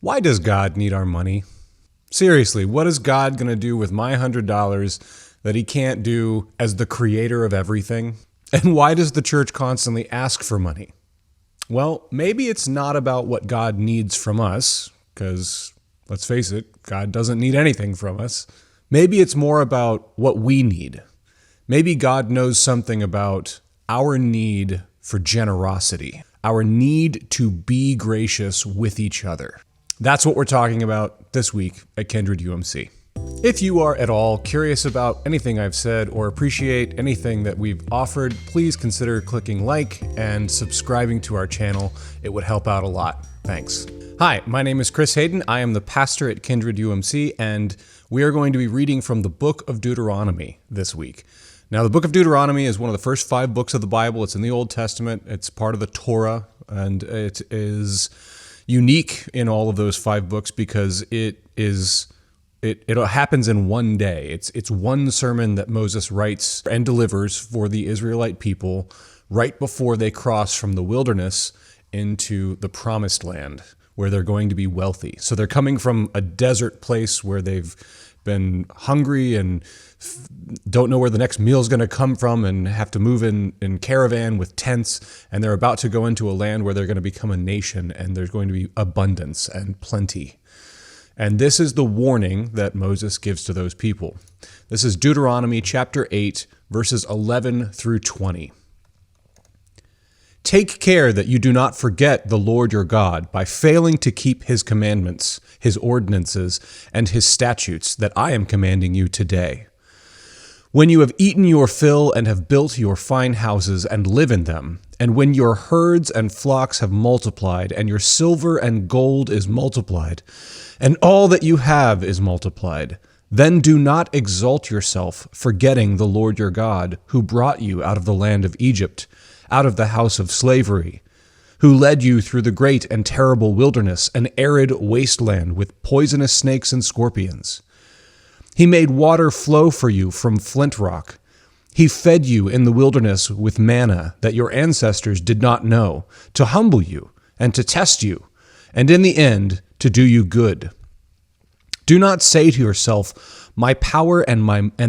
Why does God need our money? Seriously, what is God going to do with my $100 that he can't do as the creator of everything? And why does the church constantly ask for money? Well, maybe it's not about what God needs from us, because let's face it, God doesn't need anything from us. Maybe it's more about what we need. Maybe God knows something about our need for generosity, our need to be gracious with each other. That's what we're talking about this week at Kindred UMC. If you are at all curious about anything I've said or appreciate anything that we've offered, please consider clicking like and subscribing to our channel. It would help out a lot. Thanks. Hi, my name is Chris Hayden. I am the pastor at Kindred UMC, and we are going to be reading from the book of Deuteronomy this week. Now, the book of Deuteronomy is one of the first 5 books of the Bible. It's in the Old Testament. It's part of the Torah, and it is unique in all of those 5 books because it happens in one day. It's one sermon that Moses writes and delivers for the Israelite people right before they cross from the wilderness into the promised land where they're going to be wealthy. So they're coming from a desert place where they've been hungry and don't know where the next meal is going to come from and have to move in caravan with tents, and they're about to go into a land where they're going to become a nation and there's going to be abundance and plenty. And this is the warning that Moses gives to those people. This is Deuteronomy chapter 8, verses 11 through 20. Take care that you do not forget the Lord your God by failing to keep his commandments, his ordinances, and his statutes that I am commanding you today. When you have eaten your fill and have built your fine houses and live in them, and when your herds and flocks have multiplied, and your silver and gold is multiplied, and all that you have is multiplied, then do not exalt yourself, forgetting the Lord your God, who brought you out of the land of Egypt, out of the house of slavery, who led you through the great and terrible wilderness, an arid wasteland with poisonous snakes and scorpions. He made water flow for you from flint rock. He fed you in the wilderness with manna that your ancestors did not know, to humble you and to test you, and in the end, to do you good. Do not say to yourself, my power and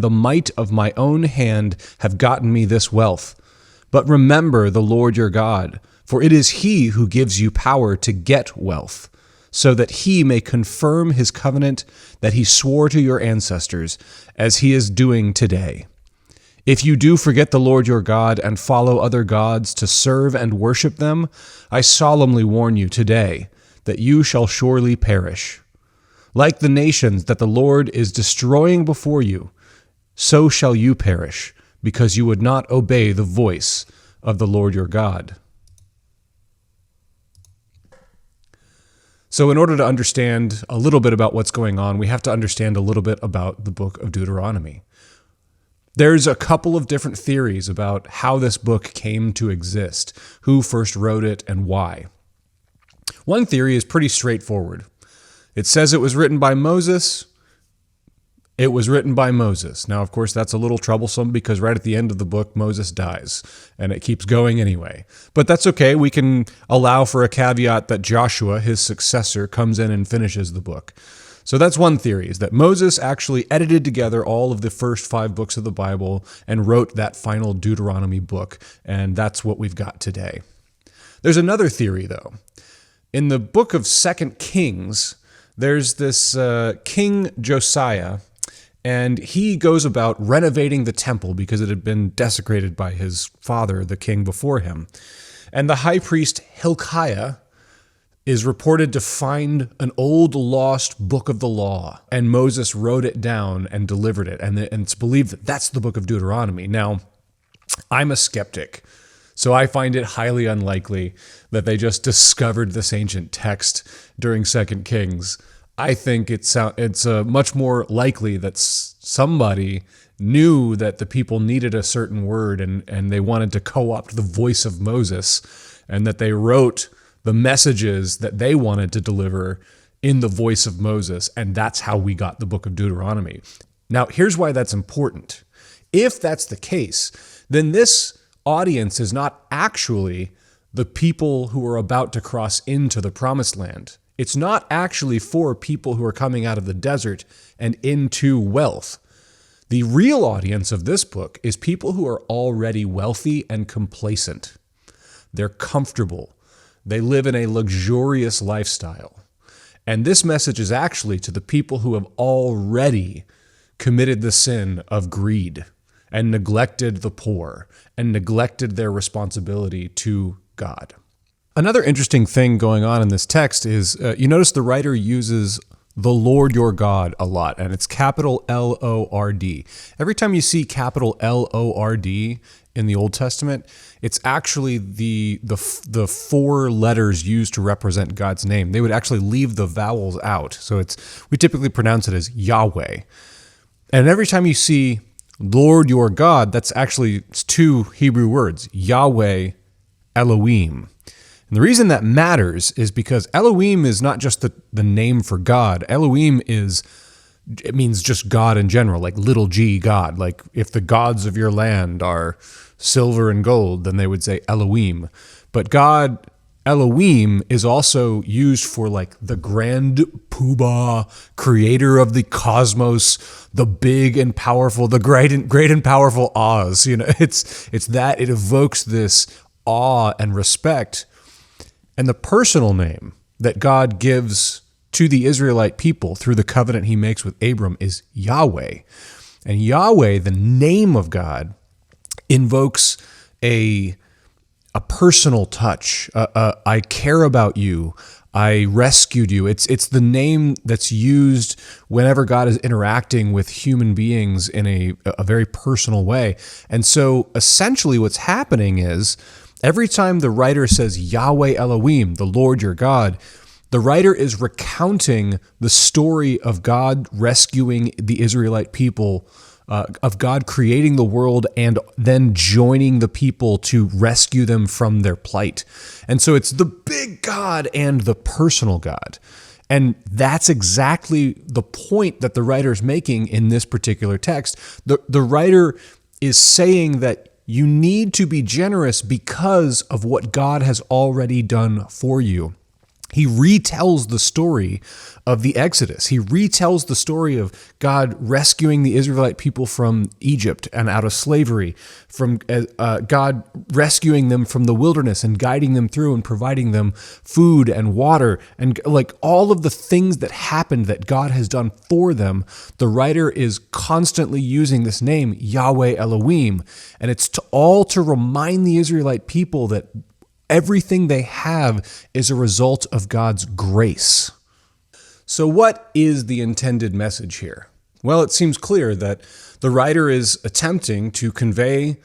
the might of my own hand have gotten me this wealth. But remember the Lord your God, for it is he who gives you power to get wealth, so that he may confirm his covenant that he swore to your ancestors, as he is doing today. If you do forget the Lord your God and follow other gods to serve and worship them, I solemnly warn you today that you shall surely perish. Like the nations that the Lord is destroying before you, so shall you perish, because you would not obey the voice of the Lord your God. So in order to understand a little bit about what's going on, we have to understand a little bit about the book of Deuteronomy. There's a couple of different theories about how this book came to exist, who first wrote it, and why. One theory is pretty straightforward. It says it was written by Moses. It was written by Moses. Now, of course, that's a little troublesome because right at the end of the book, Moses dies, and it keeps going anyway. But that's okay. We can allow for a caveat that Joshua, his successor, comes in and finishes the book. So that's one theory, is that Moses actually edited together all of the first 5 books of the Bible and wrote that final Deuteronomy book, and that's what we've got today. There's another theory, though. In the book of 2 Kings, there's this King Josiah, and he goes about renovating the temple because it had been desecrated by his father, the king before him. And the high priest Hilkiah is reported to find an old lost book of the law, and Moses wrote it down and delivered it. And it's believed that that's the book of Deuteronomy. Now, I'm a skeptic, so I find it highly unlikely that they just discovered this ancient text during 2 Kings. I think it's much more likely that somebody knew that the people needed a certain word and they wanted to co-opt the voice of Moses, and that they wrote the messages that they wanted to deliver in the voice of Moses, and that's how we got the book of Deuteronomy. Now, here's why that's important. If that's the case, then this audience is not actually the people who are about to cross into the promised land. It's not actually for people who are coming out of the desert and into wealth. The real audience of this book is people who are already wealthy and complacent. They're comfortable. They live in a luxurious lifestyle. And this message is actually to the people who have already committed the sin of greed and neglected the poor and neglected their responsibility to God. Another interesting thing going on in this text is you notice the writer uses the Lord your God a lot, and it's capital L-O-R-D. Every time you see capital L-O-R-D in the Old Testament, it's actually the four letters used to represent God's name. They would actually leave the vowels out. So we typically pronounce it as Yahweh. And every time you see Lord your God, that's actually two Hebrew words, Yahweh, Elohim. And the reason that matters is because Elohim is not just the name for God. Elohim it means just God in general, like little g God. Like if the gods of your land are silver and gold, then they would say Elohim. But God, Elohim, is also used for like the grand poobah, creator of the cosmos, the big and powerful, the great and powerful Oz. It's that it evokes this awe and respect. And the personal name that God gives to the Israelite people through the covenant he makes with Abram is Yahweh. And Yahweh, the name of God, invokes a personal touch. I care about you. I rescued you. It's the name that's used whenever God is interacting with human beings in a very personal way. And so essentially what's happening is every time the writer says Yahweh Elohim, the Lord your God, the writer is recounting the story of God rescuing the Israelite people, of God creating the world and then joining the people to rescue them from their plight. And so it's the big God and the personal God. And that's exactly the point that the writer is making in this particular text. The writer is saying that you need to be generous because of what God has already done for you. He retells the story of the Exodus. He retells the story of God rescuing the Israelite people from Egypt and out of slavery, from God rescuing them from the wilderness and guiding them through and providing them food and water and like all of the things that happened that God has done for them. The writer is constantly using this name, Yahweh Elohim, and it's all to remind the Israelite people that everything they have is a result of God's grace. So what is the intended message here? Well, it seems clear that the writer is attempting to convey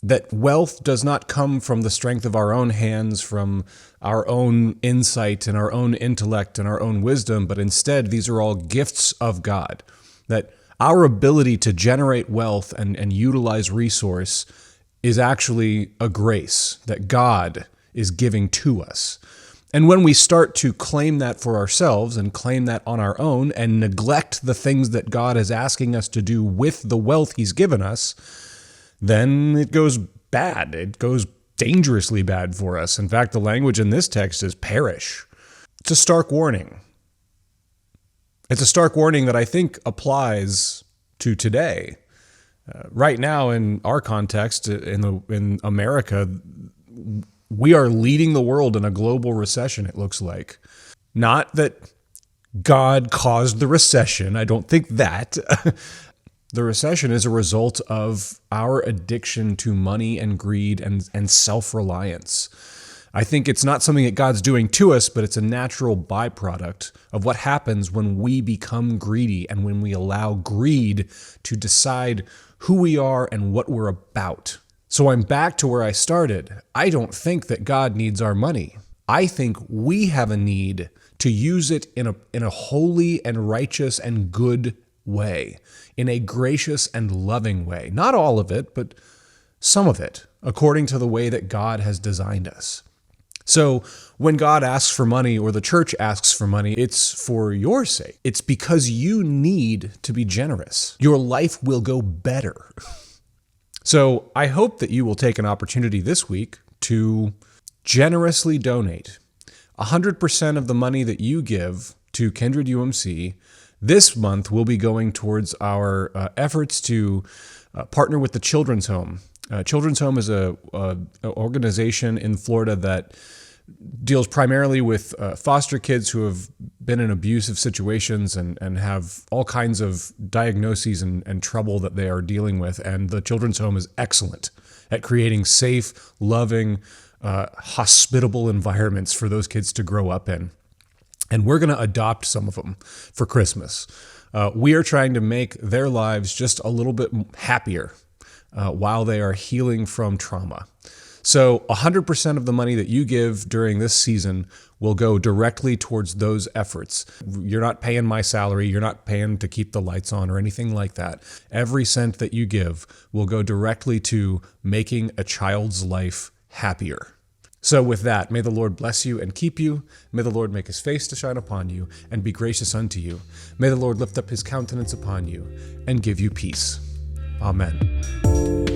that wealth does not come from the strength of our own hands, from our own insight and our own intellect and our own wisdom, but instead these are all gifts of God. That our ability to generate wealth and utilize resource is actually a grace that God is giving to us. And when we start to claim that for ourselves and claim that on our own and neglect the things that God is asking us to do with the wealth he's given us, then it goes bad. It goes dangerously bad for us. In fact, the language in this text is perish. It's a stark warning. It's a stark warning that I think applies to today. Right now, in our context, in America, we are leading the world in a global recession, it looks like. Not that God caused the recession. I don't think that. The recession is a result of our addiction to money and greed and self-reliance. I think it's not something that God's doing to us, but it's a natural byproduct of what happens when we become greedy and when we allow greed to decide who we are and what we're about. So I'm back to where I started. I don't think that God needs our money. I think we have a need to use it in a holy and righteous and good way, in a gracious and loving way. Not all of it, but some of it, according to the way that God has designed us. So when God asks for money or the church asks for money, it's for your sake. It's because you need to be generous. Your life will go better. So I hope that you will take an opportunity this week to generously donate. 100% of the money that you give to Kindred UMC this month will be going towards our efforts to partner with the Children's Home. Children's Home is an organization in Florida that deals primarily with foster kids who have been in abusive situations and have all kinds of diagnoses and trouble that they are dealing with. And the Children's Home is excellent at creating safe, loving, hospitable environments for those kids to grow up in. And we're going to adopt some of them for Christmas. We are trying to make their lives just a little bit happier while they are healing from trauma. So 100% of the money that you give during this season will go directly towards those efforts. You're not paying my salary. You're not paying to keep the lights on or anything like that. Every cent that you give will go directly to making a child's life happier. So with that, may the Lord bless you and keep you. May the Lord make his face to shine upon you and be gracious unto you. May the Lord lift up his countenance upon you and give you peace. Amen.